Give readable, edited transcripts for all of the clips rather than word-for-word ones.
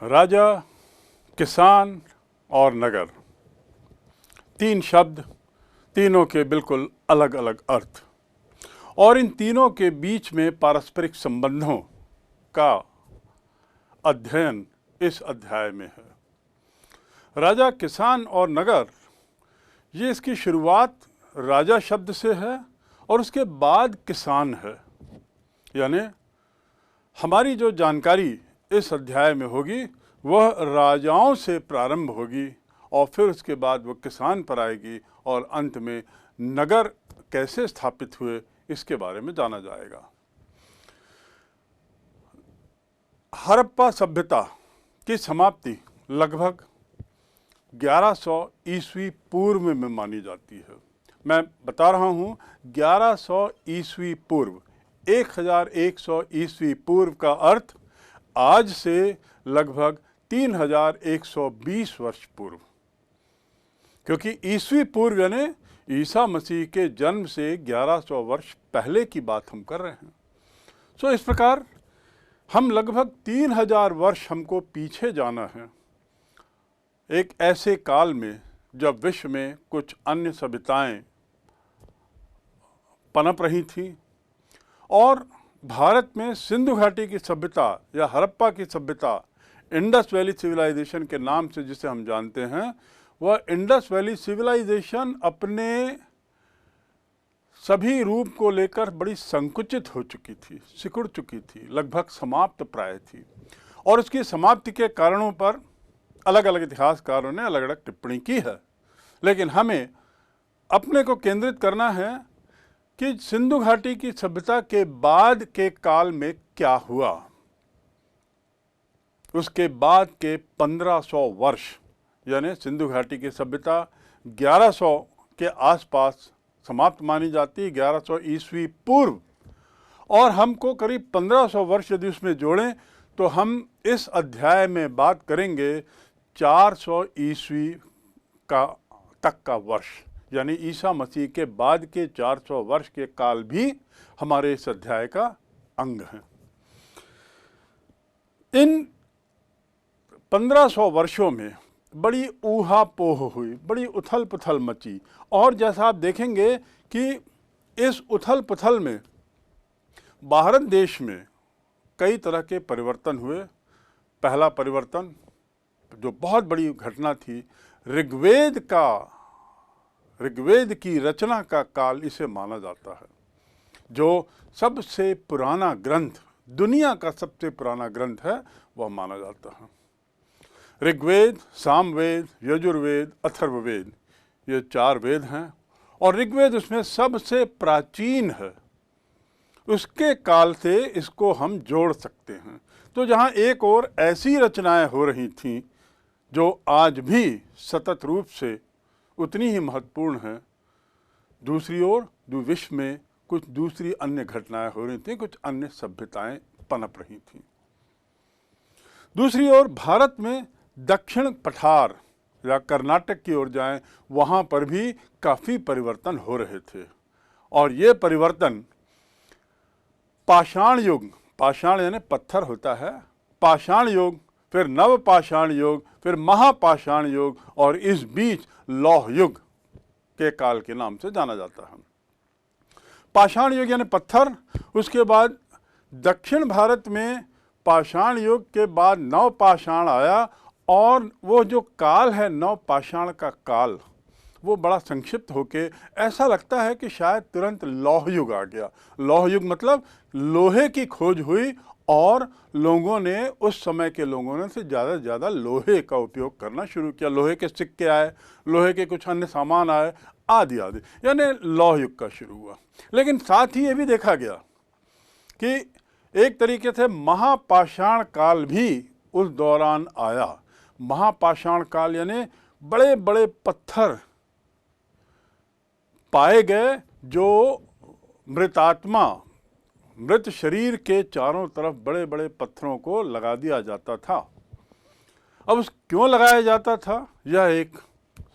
राजा, किसान और नगर, तीन शब्द, तीनों के बिल्कुल अलग अलग अर्थ, और इन तीनों के बीच में पारस्परिक संबंधों का अध्ययन इस अध्याय में है। राजा, किसान और नगर, ये इसकी शुरुआत राजा शब्द से है और उसके बाद किसान है। यानी हमारी जो जानकारी इस अध्याय में होगी वह राजाओं से प्रारंभ होगी और फिर उसके बाद वह किसान पर आएगी और अंत में नगर कैसे स्थापित हुए इसके बारे में जाना जाएगा। हड़प्पा सभ्यता की समाप्ति लगभग 1100 ईस्वी पूर्व में मानी जाती है। मैं बता रहा हूँ 1100 ईस्वी पूर्व, 1100 ईस्वी पूर्व का अर्थ आज से लगभग 3120 वर्ष पूर्व, क्योंकि ईस्वी पूर्व यानी ईसा मसीह के जन्म से 1100 वर्ष पहले की बात हम कर रहे हैं। सो इस प्रकार हम लगभग 3000 वर्ष हमको पीछे जाना है, एक ऐसे काल में जब विश्व में कुछ अन्य सभ्यताएं पनप रही थी और भारत में सिंधु घाटी की सभ्यता या हड़प्पा की सभ्यता, इंडस वैली सिविलाइजेशन के नाम से जिसे हम जानते हैं, वह इंडस वैली सिविलाइजेशन अपने सभी रूप को लेकर बड़ी संकुचित हो चुकी थी, सिकुड़ चुकी थी, लगभग समाप्त प्राय थी। और उसकी समाप्ति के कारणों पर अलग अलग इतिहासकारों ने अलग अलग टिप्पणी की है, लेकिन हमें अपने को केंद्रित करना है कि सिंधु घाटी की सभ्यता के बाद के काल में क्या हुआ। उसके बाद के 1500 वर्ष यानी सिंधु घाटी की सभ्यता 1100 के आसपास समाप्त मानी जाती है, 1100 ईस्वी पूर्व, और हमको करीब 1500 वर्ष यदि उसमें जोड़ें तो हम इस अध्याय में बात करेंगे 400 ईस्वी का तक का वर्ष, यानी ईसा मसीह के बाद के 400 वर्ष के काल भी हमारे इस अध्याय का अंग हैं। इन 1500 वर्षों में बड़ी ऊहापोह हुई, बड़ी उथल पुथल मची, और जैसा आप देखेंगे कि इस उथल पुथल में भारत देश में कई तरह के परिवर्तन हुए। पहला परिवर्तन जो बहुत बड़ी घटना थी, ऋग्वेद की रचना का काल इसे माना जाता है, जो सबसे पुराना ग्रंथ, दुनिया का सबसे पुराना ग्रंथ है, वह माना जाता है। ऋग्वेद, सामवेद, यजुर्वेद, अथर्ववेद, ये 4 वेद हैं और ऋग्वेद उसमें सबसे प्राचीन है। उसके काल से इसको हम जोड़ सकते हैं। तो जहाँ एक और ऐसी रचनाएं हो रही थीं जो आज भी सतत रूप से उतनी ही महत्वपूर्ण हैं, दूसरी ओर विश्व में कुछ दूसरी अन्य घटनाएं हो रही थीं, कुछ अन्य सभ्यताएं पनप रही थीं। दूसरी ओर भारत में दक्षिण पठार या कर्नाटक की ओर जाएं, वहाँ पर भी काफ़ी परिवर्तन हो रहे थे, और ये परिवर्तन पाषाण युग, पाषाण यानी पत्थर होता है, पाषाण युग, फिर नवपाषाण युग, फिर महापाषाण युग, और इस बीच लौह युग के काल के नाम से जाना जाता है। पाषाण युग यानी पत्थर, उसके बाद दक्षिण भारत में पाषाण युग के बाद नवपाषाण आया, और वो जो काल है नवपाषाण का काल, वो बड़ा संक्षिप्त होके ऐसा लगता है कि शायद तुरंत लौह युग आ गया। लौह युग मतलब लोहे की खोज हुई और लोगों ने, उस समय के लोगों ने से ज़्यादा से ज़्यादा लोहे का उपयोग करना शुरू किया। लोहे के सिक्के आए, लोहे के कुछ अन्य सामान आए, आदि आदि, यानी लौह युग का शुरू हुआ। लेकिन साथ ही ये भी देखा गया कि एक तरीके से महापाषाण काल भी उस दौरान आया। महापाषाण काल यानी बड़े बड़े पत्थर पाए गए जो मृतात्मा, मृत शरीर के चारों तरफ बड़े बड़े पत्थरों को लगा दिया जाता था। अब क्यों लगाया जाता था यह एक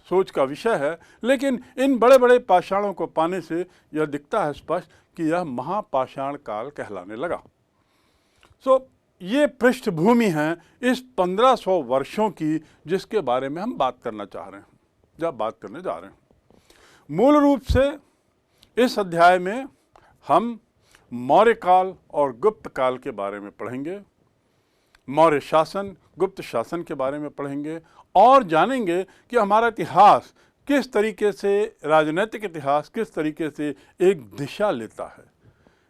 सोच का विषय है, लेकिन इन बड़े बड़े पाषाणों को पाने से यह दिखता है स्पष्ट कि यह महापाषाण काल कहलाने लगा। ये पृष्ठभूमि है इस 1500 वर्षों की जिसके बारे में हम बात करना चाह रहे हैं, जब बात करने जा रहे हैं। मूल रूप से इस अध्याय में हम मौर्य काल और गुप्त काल के बारे में पढ़ेंगे, मौर्य शासन, गुप्त शासन के बारे में पढ़ेंगे और जानेंगे कि हमारा इतिहास किस तरीके से, राजनीतिक इतिहास किस तरीके से एक दिशा लेता है,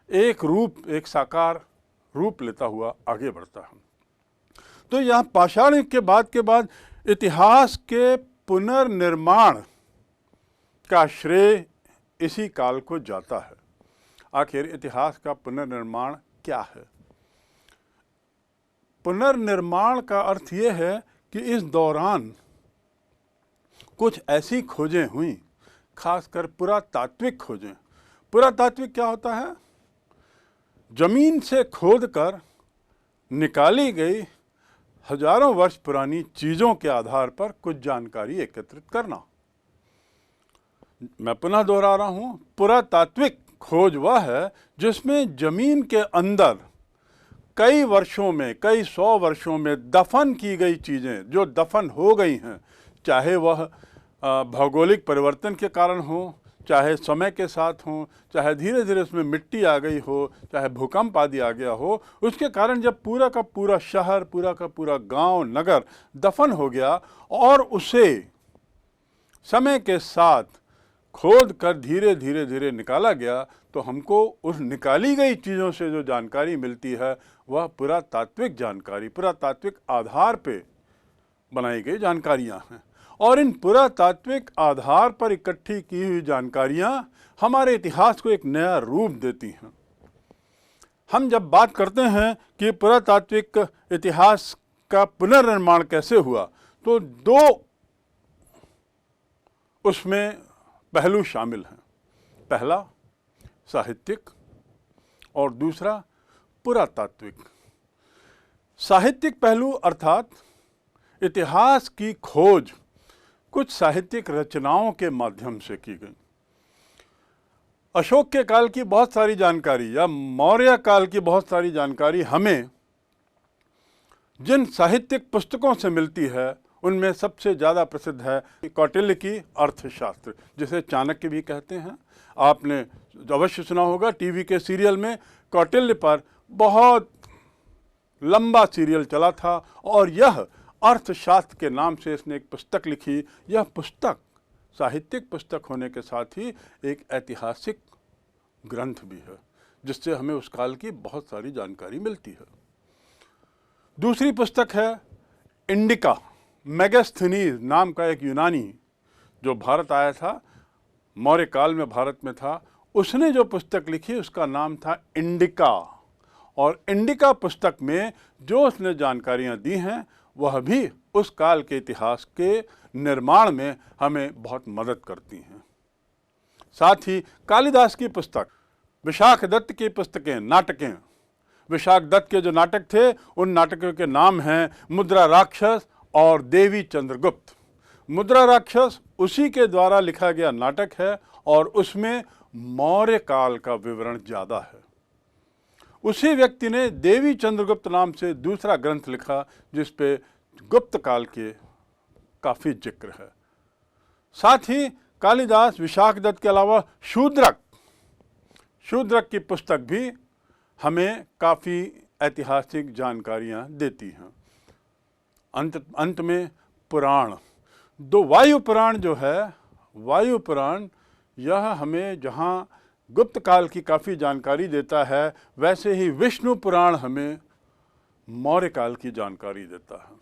एक रूप, एक साकार रूप लेता हुआ आगे बढ़ता है। तो यहाँ पाषाण युग के बाद इतिहास के पुनर्निर्माण का श्रेय इसी काल को जाता है। आखिर इतिहास का पुनर्निर्माण क्या है? पुनर्निर्माण का अर्थ ये है कि इस दौरान कुछ ऐसी खोजें हुई, खासकर पुरातात्विक खोजें। पुरातात्विक क्या होता है? जमीन से खोदकर निकाली गई हजारों वर्ष पुरानी चीज़ों के आधार पर कुछ जानकारी एकत्रित करना। मैं पुनः दोहरा रहा हूँ, पुरातात्विक खोज वह है जिसमें जमीन के अंदर कई वर्षों में, कई 100 वर्षों में दफन की गई चीज़ें जो दफन हो गई हैं, चाहे वह भौगोलिक परिवर्तन के कारण हो, चाहे समय के साथ हो, चाहे धीरे धीरे उसमें मिट्टी आ गई हो, चाहे भूकंप आदि आ गया हो, उसके कारण जब पूरा का पूरा शहर, पूरा का पूरा गांव, नगर दफन हो गया और उसे समय के साथ खोद कर धीरे धीरे धीरे निकाला गया, तो हमको उस निकाली गई चीज़ों से जो जानकारी मिलती है वह पुरातात्विक जानकारी, पुरातात्विक आधार पे बनाई गई जानकारियाँ हैं। और इन पुरातात्विक आधार पर इकट्ठी की हुई जानकारियाँ हमारे इतिहास को एक नया रूप देती हैं। हम जब बात करते हैं कि पुरातात्विक इतिहास का पुनर्निर्माण कैसे हुआ, तो दो उसमें पहलू शामिल हैं। पहला साहित्यिक और दूसरा पुरातात्विक। साहित्यिक पहलू अर्थात इतिहास की खोज कुछ साहित्यिक रचनाओं के माध्यम से की गई। अशोक के काल की बहुत सारी जानकारी या मौर्य काल की बहुत सारी जानकारी हमें जिन साहित्यिक पुस्तकों से मिलती है उनमें सबसे ज़्यादा प्रसिद्ध है कौटिल्य की अर्थशास्त्र, जिसे चाणक्य भी कहते हैं। आपने अवश्य सुना होगा, टीवी के सीरियल में कौटिल्य पर बहुत लंबा सीरियल चला था और यह अर्थशास्त्र के नाम से इसने एक पुस्तक लिखी। यह पुस्तक साहित्यिक पुस्तक होने के साथ ही एक ऐतिहासिक ग्रंथ भी है, जिससे हमें उस काल की बहुत सारी जानकारी मिलती है। दूसरी पुस्तक है इंडिका। मेगास्थनीज नाम का एक यूनानी जो भारत आया था, मौर्य काल में भारत में था, उसने जो पुस्तक लिखी उसका नाम था इंडिका। और इंडिका पुस्तक में जो उसने जानकारियाँ दी हैं वह भी उस काल के इतिहास के निर्माण में हमें बहुत मदद करती हैं। साथ ही कालिदास की पुस्तक, विशाख दत्त की पुस्तकें, नाटकें, विशाख दत्त के जो नाटक थे उन नाटकों के नाम हैं मुद्रा राक्षस और देवी चंद्रगुप्त। मुद्रा राक्षस उसी के द्वारा लिखा गया नाटक है और उसमें मौर्य काल का विवरण ज़्यादा है। उसी व्यक्ति ने देवी चंद्रगुप्त नाम से दूसरा ग्रंथ लिखा जिस पे गुप्त काल के काफ़ी जिक्र है। साथ ही कालिदास विशाख दत्त के अलावा शूद्रक की पुस्तक भी हमें काफ़ी ऐतिहासिक जानकारियाँ देती हैं। अंत में पुराण, दो वायु पुराण जो है, वायु पुराण यह हमें जहाँ गुप्त काल की काफ़ी जानकारी देता है, वैसे ही विष्णु पुराण हमें मौर्य काल की जानकारी देता है।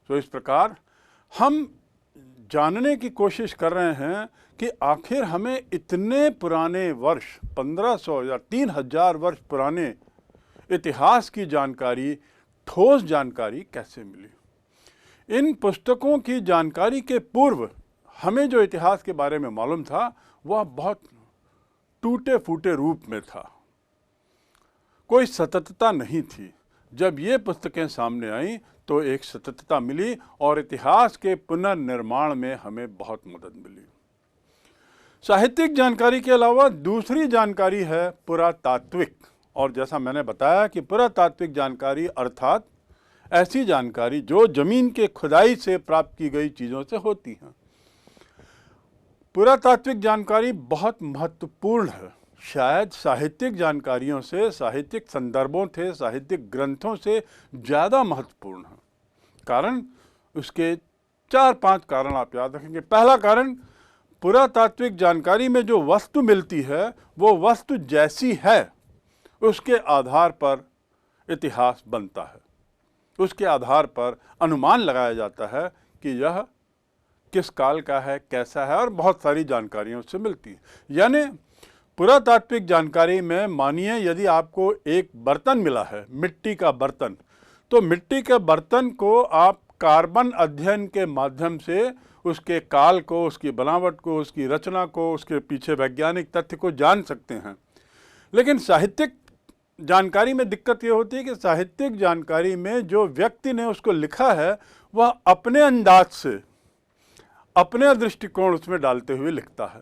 तो इस प्रकार हम जानने की कोशिश कर रहे हैं कि आखिर हमें इतने पुराने वर्ष, 1500 या 3000 वर्ष पुराने इतिहास की जानकारी, ठोस जानकारी कैसे मिली। इन पुस्तकों की जानकारी के पूर्व हमें जो इतिहास के बारे में मालूम था वह बहुत टूटे फूटे रूप में था, कोई सततता नहीं थी। जब ये पुस्तकें सामने आईं तो एक सततता मिली और इतिहास के पुनर्निर्माण में हमें बहुत मदद मिली। साहित्यिक जानकारी के अलावा दूसरी जानकारी है पुरातात्विक, और जैसा मैंने बताया कि पुरातात्विक जानकारी अर्थात ऐसी जानकारी जो जमीन के खुदाई से प्राप्त की गई चीज़ों से होती है। पुरातात्विक जानकारी बहुत महत्वपूर्ण है, शायद साहित्यिक जानकारियों से, साहित्यिक संदर्भों से, साहित्यिक ग्रंथों से ज़्यादा महत्वपूर्ण है। कारण उसके 4-5 कारण आप याद रखेंगे। पहला कारण, पुरातात्विक जानकारी में जो वस्तु मिलती है वो वस्तु जैसी है उसके आधार पर इतिहास बनता है, उसके आधार पर अनुमान लगाया जाता है कि यह किस काल का है, कैसा है, और बहुत सारी जानकारियों से मिलती है। यानी पुरातात्विक जानकारी में मानिए यदि आपको एक बर्तन मिला है, मिट्टी का बर्तन, तो मिट्टी के बर्तन को आप कार्बन अध्ययन के माध्यम से उसके काल को, उसकी बनावट को, उसकी रचना को, उसके पीछे वैज्ञानिक तथ्य को जान सकते हैं। लेकिन साहित्यिक जानकारी में दिक्कत ये होती है कि साहित्यिक जानकारी में जो व्यक्ति ने उसको लिखा है वह अपने अंदाज से, अपने दृष्टिकोण उसमें डालते हुए लिखता है,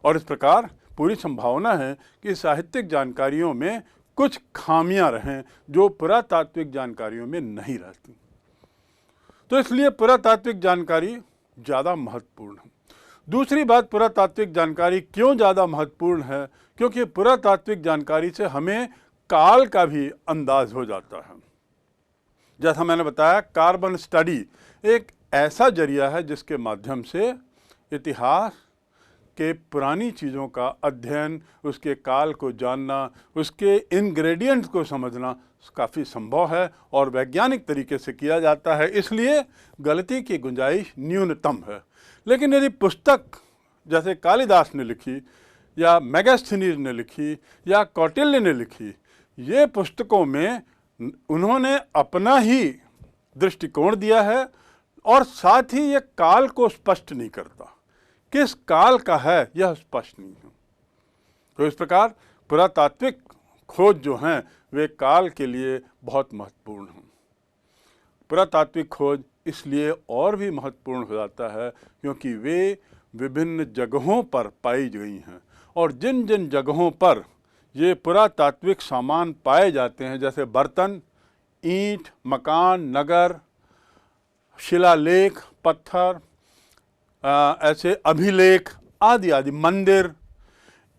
और इस प्रकार पूरी संभावना है कि साहित्यिक जानकारियों में कुछ खामियां रहें जो पुरातात्विक जानकारियों में नहीं रहती। तो इसलिए पुरातात्विक जानकारी ज़्यादा महत्वपूर्ण है। दूसरी बात, पुरातात्विक जानकारी क्यों ज़्यादा महत्वपूर्ण है? क्योंकि पुरातात्विक जानकारी से हमें काल का भी अंदाज हो जाता है। जैसा मैंने बताया, कार्बन स्टडी एक ऐसा जरिया है जिसके माध्यम से इतिहास के पुरानी चीज़ों का अध्ययन, उसके काल को जानना, उसके इंग्रेडिएंट्स को समझना काफ़ी संभव है और वैज्ञानिक तरीके से किया जाता है, इसलिए गलती की गुंजाइश न्यूनतम है। लेकिन यदि पुस्तक जैसे कालिदास ने लिखी या मेगास्थनीज ने लिखी या कौटिल्य ने लिखी, ये पुस्तकों में उन्होंने अपना ही दृष्टिकोण दिया है और साथ ही ये काल को स्पष्ट नहीं करता, किस काल का है यह स्पष्ट नहीं है। तो इस प्रकार पुरातात्विक खोज जो हैं वे काल के लिए बहुत महत्वपूर्ण हैं। पुरातात्विक खोज इसलिए और भी महत्वपूर्ण हो जाता है क्योंकि वे विभिन्न जगहों पर पाई गई हैं, और जिन जिन जगहों पर ये पुरातात्विक सामान पाए जाते हैं, जैसे बर्तन, ईंट, मकान, नगर, शिलालेख, पत्थर, ऐसे अभिलेख आदि आदि, मंदिर,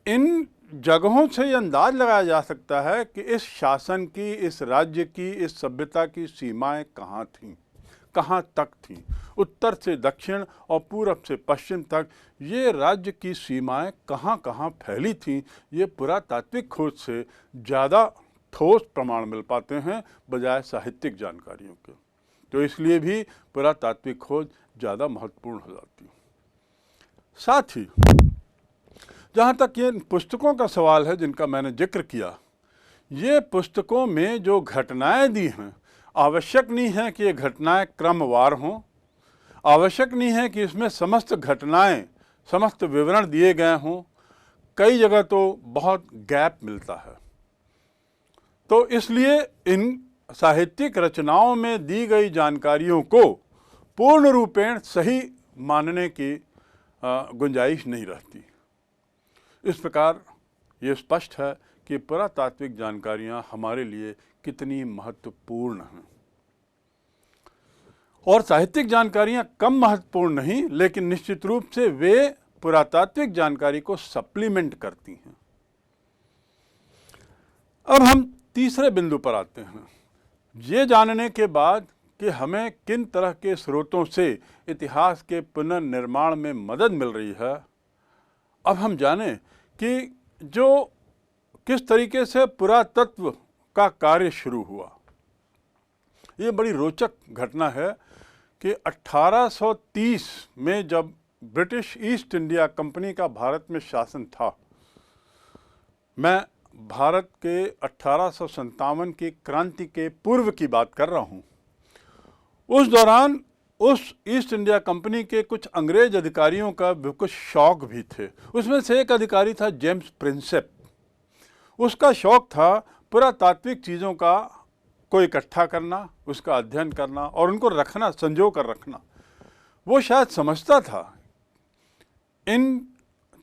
इन जगहों से ये अंदाज लगाया जा सकता है कि इस शासन की, इस राज्य की, इस सभ्यता की सीमाएं कहाँ थीं, कहाँ तक थीं। उत्तर से दक्षिण और पूरब से पश्चिम तक ये राज्य की सीमाएं कहाँ कहाँ फैली थीं, ये पुरातात्विक खोज से ज़्यादा ठोस प्रमाण मिल पाते हैं बजाय साहित्यिक जानकारियों के। तो इसलिए भी पुरातात्विक खोज ज़्यादा महत्वपूर्ण हो जाती है। साथ ही जहाँ तक ये पुस्तकों का सवाल है जिनका मैंने जिक्र किया, ये पुस्तकों में जो घटनाएं दी हैं, आवश्यक नहीं है कि ये घटनाएं क्रमवार हों, आवश्यक नहीं है कि इसमें समस्त घटनाएं, समस्त विवरण दिए गए हों। कई जगह तो बहुत गैप मिलता है। तो इसलिए इन साहित्यिक रचनाओं में दी गई जानकारियों को पूर्ण रूपेण सही मानने की गुंजाइश नहीं रहती। इस प्रकार ये स्पष्ट है कि पुरातात्विक जानकारियाँ हमारे लिए कितनी महत्वपूर्ण हैं। और साहित्यिक जानकारियाँ कम महत्वपूर्ण नहीं, लेकिन निश्चित रूप से वे पुरातात्विक जानकारी को सप्लीमेंट करती हैं। अब हम तीसरे बिंदु पर आते हैं। ये जानने के बाद कि हमें किन तरह के स्रोतों से इतिहास के पुनर्निर्माण में मदद मिल रही है, अब हम जानें कि जो किस तरीके से पुरातत्व का कार्य शुरू हुआ। ये बड़ी रोचक घटना है कि 1830 में जब ब्रिटिश ईस्ट इंडिया कंपनी का भारत में शासन था, मैं भारत के 1857 की क्रांति के पूर्व की बात कर रहा हूँ, उस दौरान उस ईस्ट इंडिया कंपनी के कुछ अंग्रेज अधिकारियों का कुछ शौक भी थे। उसमें से एक अधिकारी था जेम्स प्रिंसेप। उसका शौक था पुरातात्विक चीज़ों का को इकट्ठा करना, उसका अध्ययन करना और उनको रखना, संजो कर रखना। वो शायद समझता था इन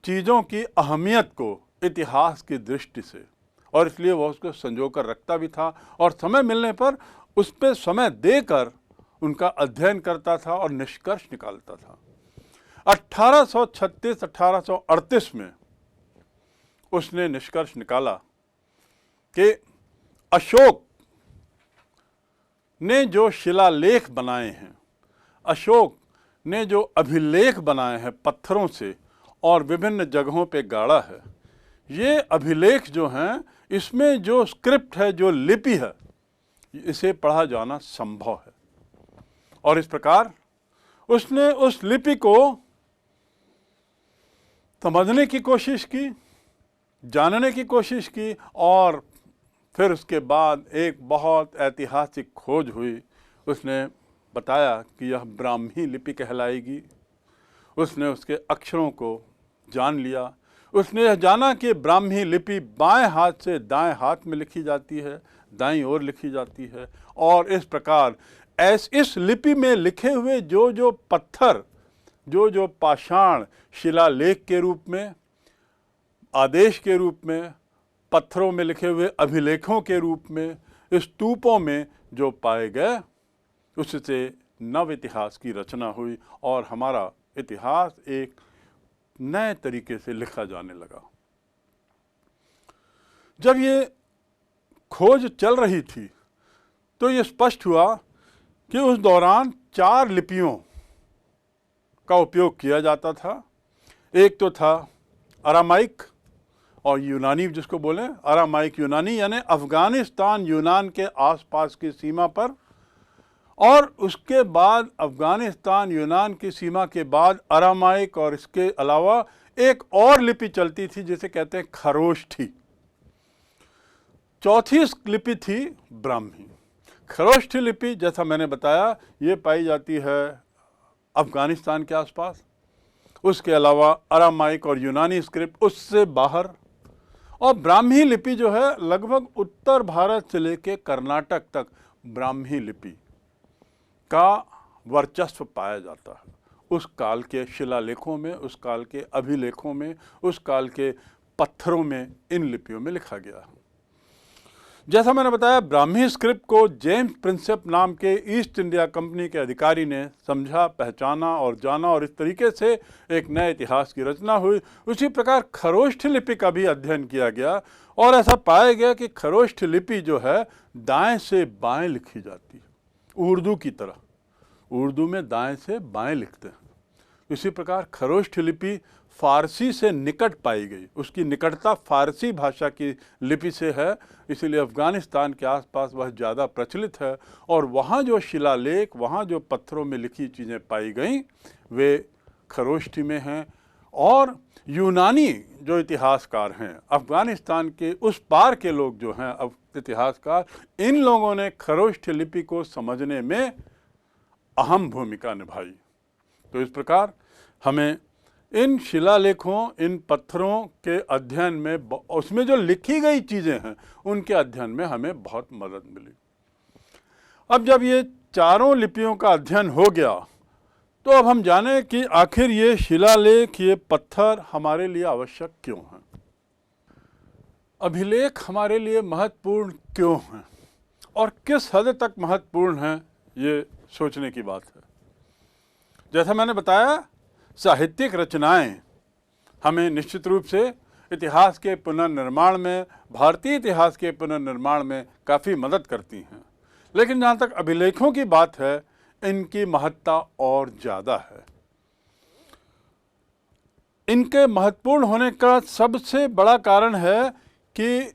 चीज़ों की अहमियत को इतिहास की दृष्टि से, और इसलिए वह उसको संजो कर रखता भी था और समय मिलने पर उस पर समय देकर उनका अध्ययन करता था और निष्कर्ष निकालता था। 1836-1838 में उसने निष्कर्ष निकाला कि अशोक ने जो शिलालेख बनाए हैं, अशोक ने जो अभिलेख बनाए हैं पत्थरों से और विभिन्न जगहों पे गाड़ा है, ये अभिलेख जो हैं इसमें जो स्क्रिप्ट है, जो लिपि है, इसे पढ़ा जाना संभव है। और इस प्रकार उसने उस लिपि को समझने की कोशिश की, जानने की कोशिश की और फिर उसके बाद एक बहुत ऐतिहासिक खोज हुई। उसने बताया कि यह ब्राह्मी लिपि कहलाएगी। उसने उसके अक्षरों को जान लिया। उसने यह जाना कि ब्राह्मी लिपि बाएं हाथ से दाएं हाथ में लिखी जाती है, दाईं ओर लिखी जाती है। और इस प्रकार इस लिपि में लिखे हुए जो पत्थर, जो पाषाण शिलालेख के रूप में, आदेश के रूप में, पत्थरों में लिखे हुए अभिलेखों के रूप में, स्तूपों में जो पाए गए, उससे नव इतिहास की रचना हुई और हमारा इतिहास एक नए तरीके से लिखा जाने लगा। जब ये खोज चल रही थी तो ये स्पष्ट हुआ कि उस दौरान 4 लिपियों का उपयोग किया जाता था। एक तो था अरामाइक और यूनानी, जिसको बोलें अरामाइक यूनानी, यानी अफगानिस्तान यूनान के आसपास की सीमा पर, और उसके बाद अफगानिस्तान यूनान की सीमा के बाद अरामाइक और इसके अलावा एक और लिपि चलती थी जिसे कहते हैं खरोष्ठी। चौथी लिपि थी ब्राह्मी। खरोष्ठी लिपि, जैसा मैंने बताया, ये पाई जाती है अफगानिस्तान के आसपास। उसके अलावा अरामाइक और यूनानी स्क्रिप्ट उससे बाहर, और ब्राह्मी लिपि जो है लगभग उत्तर भारत से लेकर कर्नाटक तक ब्राह्मी लिपि का वर्चस्व पाया जाता है। उस काल के शिलालेखों में, उस काल के अभिलेखों में, उस काल के पत्थरों में इन लिपियों में लिखा गया है। जैसा मैंने बताया, ब्राह्मी स्क्रिप्ट को जेम्स प्रिंसेप नाम के ईस्ट इंडिया कंपनी के अधिकारी ने समझा, पहचाना और जाना, और इस तरीके से एक नए इतिहास की रचना हुई। उसी प्रकार खरोष्ठी लिपि का भी अध्ययन किया गया और ऐसा पाया गया कि खरोष्ठी लिपि जो है दाएं से बाएं लिखी जाती है, उर्दू की तरह। उर्दू में दाएं से बाएं लिखते हैं। इसी प्रकार खरोष्ठी लिपि फारसी से निकट पाई गई, उसकी निकटता फारसी भाषा की लिपि से है, इसीलिए अफ़गानिस्तान के आसपास वह ज़्यादा प्रचलित है। और वहाँ जो शिलालेख, वहाँ जो पत्थरों में लिखी चीज़ें पाई गईं वे खरोष्ठी में हैं। और यूनानी जो इतिहासकार हैं, अफ़गानिस्तान के उस पार के लोग जो हैं इतिहासकार, इन लोगों ने खरोष्ठी लिपि को समझने में अहम भूमिका निभाई। तो इस प्रकार हमें इन शिलालेखों, इन पत्थरों के अध्ययन में, उसमें जो लिखी गई चीज़ें हैं उनके अध्ययन में हमें बहुत मदद मिली। अब जब ये चारों लिपियों का अध्ययन हो गया तो अब हम जानें कि आखिर ये शिलालेख, ये पत्थर हमारे लिए आवश्यक क्यों हैं। अभिलेख हमारे लिए महत्वपूर्ण क्यों हैं और किस हद तक महत्वपूर्ण हैं, ये सोचने की बात है। जैसा मैंने बताया, साहित्यिक रचनाएं हमें निश्चित रूप से इतिहास के पुनर्निर्माण में, भारतीय इतिहास के पुनर्निर्माण में काफ़ी मदद करती हैं। लेकिन जहाँ तक अभिलेखों की बात है, इनकी महत्ता और ज़्यादा है। इनके महत्वपूर्ण होने का सबसे बड़ा कारण है कि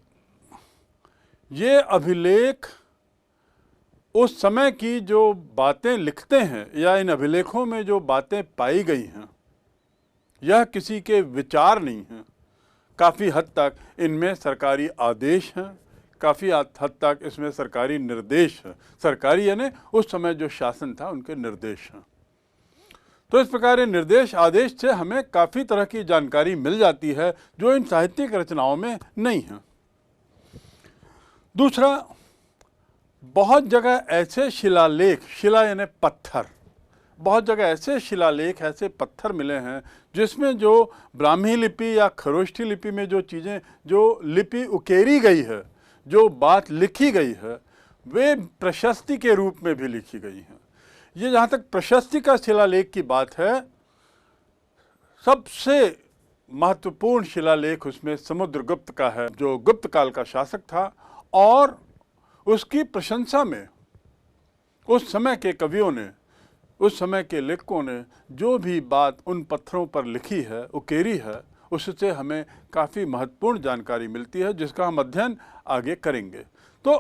ये अभिलेख उस समय की जो बातें लिखते हैं या इन अभिलेखों में जो बातें पाई गई हैं, यह किसी के विचार नहीं हैं। काफ़ी हद तक इनमें सरकारी आदेश हैं, काफ़ी हद तक इसमें सरकारी निर्देश हैं। सरकारी यानी उस समय जो शासन था उनके निर्देश हैं। तो इस प्रकार निर्देश आदेश से हमें काफ़ी तरह की जानकारी मिल जाती है जो इन साहित्यिक रचनाओं में नहीं है। दूसरा, बहुत जगह ऐसे शिलालेख, शिला यानी पत्थर, बहुत जगह ऐसे शिलालेख, ऐसे पत्थर मिले हैं जिसमें जो ब्राह्मी लिपि या खरोष्ठी लिपि में जो चीज़ें, जो लिपि उकेरी गई है, जो बात लिखी गई है, वे प्रशस्ति के रूप में भी लिखी गई हैं। ये जहाँ तक प्रशस्ति का शिलालेख की बात है, सबसे महत्वपूर्ण शिलालेख उसमें समुद्रगुप्त का है, जो गुप्त काल का शासक था, और उसकी प्रशंसा में उस समय के कवियों ने, उस समय के लेखकों ने जो भी बात उन पत्थरों पर लिखी है, उकेरी है, उससे हमें काफ़ी महत्वपूर्ण जानकारी मिलती है, जिसका हम अध्ययन आगे करेंगे। तो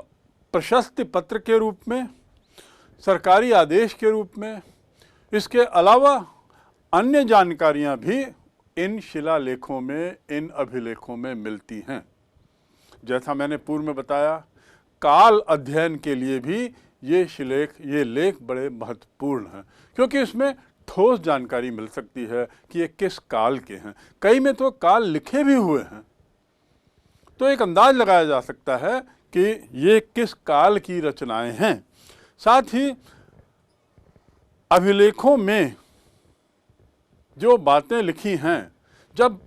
प्रशस्ति पत्र के रूप में, सरकारी आदेश के रूप में, इसके अलावा अन्य जानकारियां भी इन शिलालेखों में, इन अभिलेखों में मिलती हैं। जैसा मैंने पूर्व में बताया, काल अध्ययन के लिए भी ये लेख बड़े महत्वपूर्ण हैं, क्योंकि इसमें ठोस जानकारी मिल सकती है कि ये किस काल के हैं। कई में तो काल लिखे भी हुए हैं, तो एक अंदाज लगाया जा सकता है कि ये किस काल की रचनाएं हैं। साथ ही अभिलेखों में जो बातें लिखी हैं, जब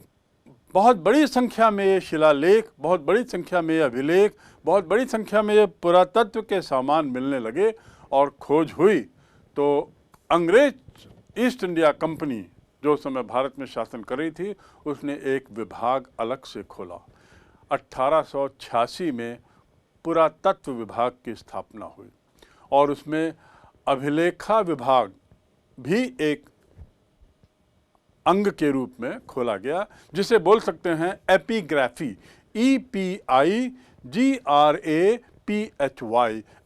बहुत बड़ी संख्या में ये शिलालेख, बहुत बड़ी संख्या में ये अभिलेख, बहुत बड़ी संख्या में ये पुरातत्व के सामान मिलने लगे और खोज हुई, तो अंग्रेज ईस्ट इंडिया कंपनी जो उस समय भारत में शासन कर रही थी, उसने एक विभाग अलग से खोला। 1886 में पुरातत्व विभाग की स्थापना हुई और उसमें अभिलेखा विभाग भी एक अंग के रूप में खोला गया, जिसे बोल सकते हैं एपिग्राफी, EPIGRAPHY,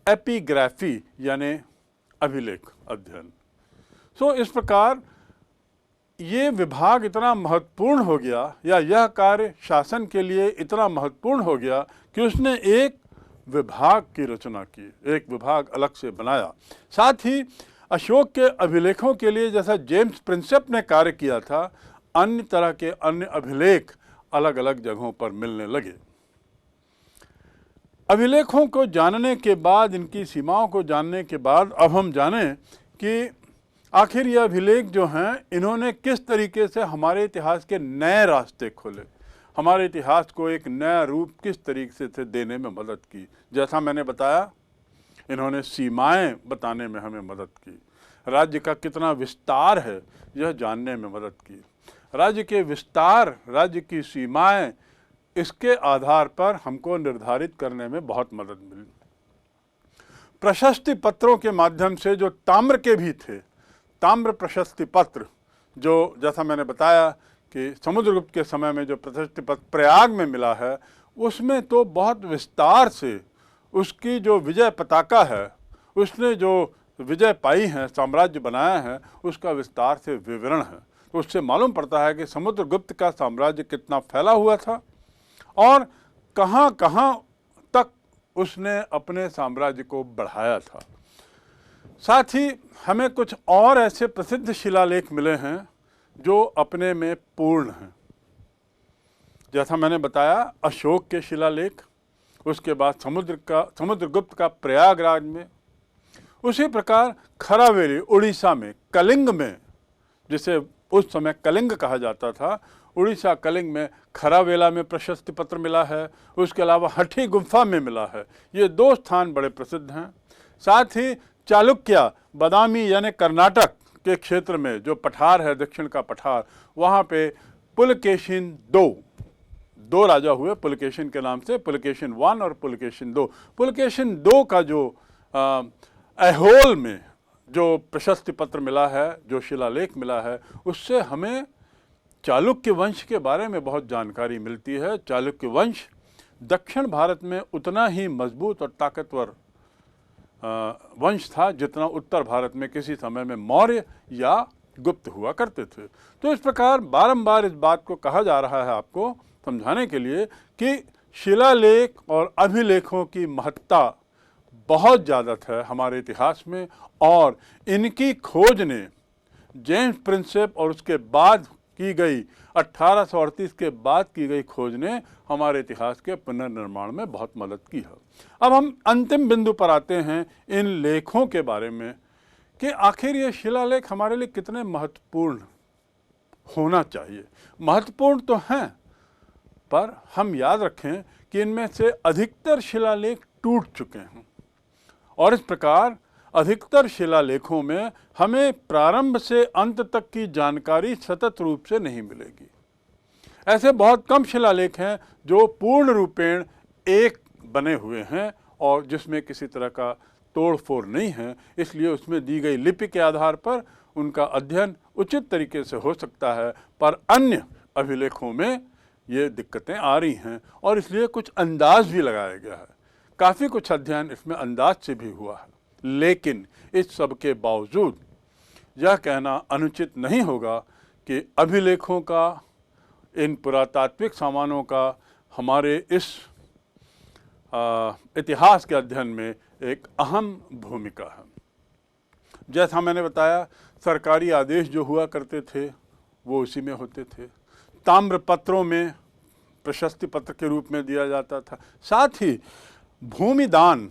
एपिग्राफी यानी अभिलेख अध्ययन। इस प्रकार ये विभाग इतना महत्वपूर्ण हो गया, या यह कार्य शासन के लिए इतना महत्वपूर्ण हो गया कि उसने एक विभाग की रचना की, एक विभाग अलग से बनाया। साथ ही अशोक के अभिलेखों के लिए, जैसा जेम्स प्रिंसेप ने कार्य किया था, अन्य तरह के अन्य अभिलेख अलग अलग जगहों पर मिलने लगे। अभिलेखों को जानने के बाद, इनकी सीमाओं को जानने के बाद, अब हम जानें कि आखिर ये अभिलेख जो हैं, इन्होंने किस तरीके से हमारे इतिहास के नए रास्ते खोले, हमारे इतिहास को एक नया रूप किस तरीके से देने में मदद की। जैसा मैंने बताया, इन्होंने सीमाएं बताने में हमें मदद की, राज्य का कितना विस्तार है यह जानने में मदद की, राज्य के विस्तार, राज्य की सीमाएं, इसके आधार पर हमको निर्धारित करने में बहुत मदद मिली। प्रशस्ति पत्रों के माध्यम से, जो ताम्र के भी थे, ताम्र प्रशस्ति पत्र, जो जैसा मैंने बताया कि समुद्रगुप्त के समय में जो प्रशस्ति पत्र प्रयाग में मिला है, उसमें तो बहुत विस्तार से उसकी जो विजय पताका है, उसने जो विजय पाई है, साम्राज्य बनाया है, उसका विस्तार से विवरण है। तो उससे मालूम पड़ता है कि समुद्रगुप्त का साम्राज्य कितना फैला हुआ था और कहाँ कहाँ तक उसने अपने साम्राज्य को बढ़ाया था। साथ ही हमें कुछ और ऐसे प्रसिद्ध शिलालेख मिले हैं जो अपने में पूर्ण हैं। जैसा मैंने बताया, अशोक के शिलालेख, उसके बाद समुद्रगुप्त का प्रयागराज में, उसी प्रकार खरावेली उड़ीसा में, कलिंग में, जिसे उस समय कलिंग कहा जाता था, उड़ीसा कलिंग में खरावेला में प्रशस्ति पत्र मिला है। उसके अलावा हठी गुम्फा में मिला है। ये दो स्थान बड़े प्रसिद्ध हैं। साथ ही चालुक्य, बादामी यानी कर्नाटक के क्षेत्र में जो पठार है, दक्षिण का पठार, वहाँ पे पुलकेशिन दो राजा हुए पुलकेशिन के नाम से, पुलकेशिन 1 और पुलकेशिन 2। पुलकेशिन 2 का जो ऐहोल में जो प्रशस्ति पत्र मिला है, जो शिलालेख मिला है, उससे हमें चालुक्य वंश के बारे में बहुत जानकारी मिलती है। चालुक्य वंश दक्षिण भारत में उतना ही मजबूत और ताकतवर वंश था जितना उत्तर भारत में किसी समय में मौर्य या गुप्त हुआ करते थे। तो इस प्रकार बारंबार इस बात को कहा जा रहा है आपको समझाने के लिए कि शिलालेख और अभिलेखों की महत्ता बहुत ज़्यादा है हमारे इतिहास में, और इनकी खोज ने जेम्स प्रिंसेप और उसके बाद की गई 1838 के बाद की गई खोज ने हमारे इतिहास के पुनर्निर्माण में बहुत मदद की है। अब हम अंतिम बिंदु पर आते हैं इन लेखों के बारे में कि आखिर ये शिलालेख हमारे लिए कितने महत्वपूर्ण होना चाहिए। महत्वपूर्ण तो हैं, पर हम याद रखें कि इनमें से अधिकतर शिलालेख टूट चुके हैं और इस प्रकार अधिकतर शिलालेखों में हमें प्रारंभ से अंत तक की जानकारी सतत रूप से नहीं मिलेगी। ऐसे बहुत कम शिलालेख हैं जो पूर्ण रूपेण एक बने हुए हैं और जिसमें किसी तरह का तोड़ फोड़ नहीं है, इसलिए उसमें दी गई लिपि के आधार पर उनका अध्ययन उचित तरीके से हो सकता है। पर अन्य अभिलेखों में ये दिक्कतें आ रही हैं और इसलिए कुछ अंदाज भी लगाया गया है। काफ़ी कुछ अध्ययन इसमें अंदाज से भी हुआ है, लेकिन इस सब के बावजूद यह कहना अनुचित नहीं होगा कि अभिलेखों का, इन पुरातात्विक सामानों का हमारे इस इतिहास के अध्ययन में एक अहम भूमिका है। जैसा मैंने बताया, सरकारी आदेश जो हुआ करते थे वो उसी में होते थे। ताम्र पत्रों में प्रशस्ति पत्र के रूप में दिया जाता था। साथ ही भूमि दान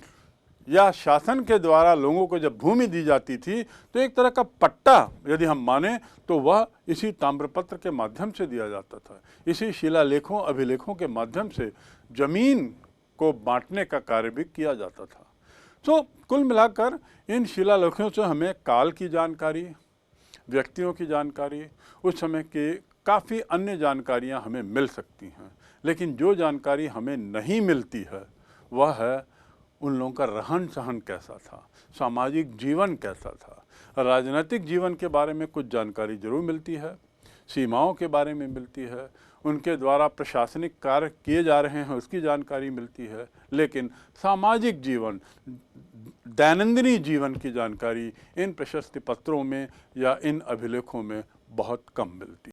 या शासन के द्वारा लोगों को जब भूमि दी जाती थी तो एक तरह का पट्टा यदि हम माने तो वह इसी ताम्रपत्र के माध्यम से दिया जाता था। इसी शिलालेखों, अभिलेखों के माध्यम से जमीन को बांटने का कार्य भी किया जाता था। तो कुल मिलाकर इन शिलालेखों से हमें काल की जानकारी, व्यक्तियों की जानकारी, उस समय की काफ़ी अन्य जानकारियां हमें मिल सकती हैं। लेकिन जो जानकारी हमें नहीं मिलती है वह है उन लोगों का रहन सहन कैसा था, सामाजिक जीवन कैसा था। राजनीतिक जीवन के बारे में कुछ जानकारी जरूर मिलती है, सीमाओं के बारे में मिलती है, उनके द्वारा प्रशासनिक कार्य किए जा रहे हैं उसकी जानकारी मिलती है, लेकिन सामाजिक जीवन, दैनंदिनी जीवन की जानकारी इन प्रशस्ति पत्रों में या इन अभिलेखों में बहुत कम मिलती है।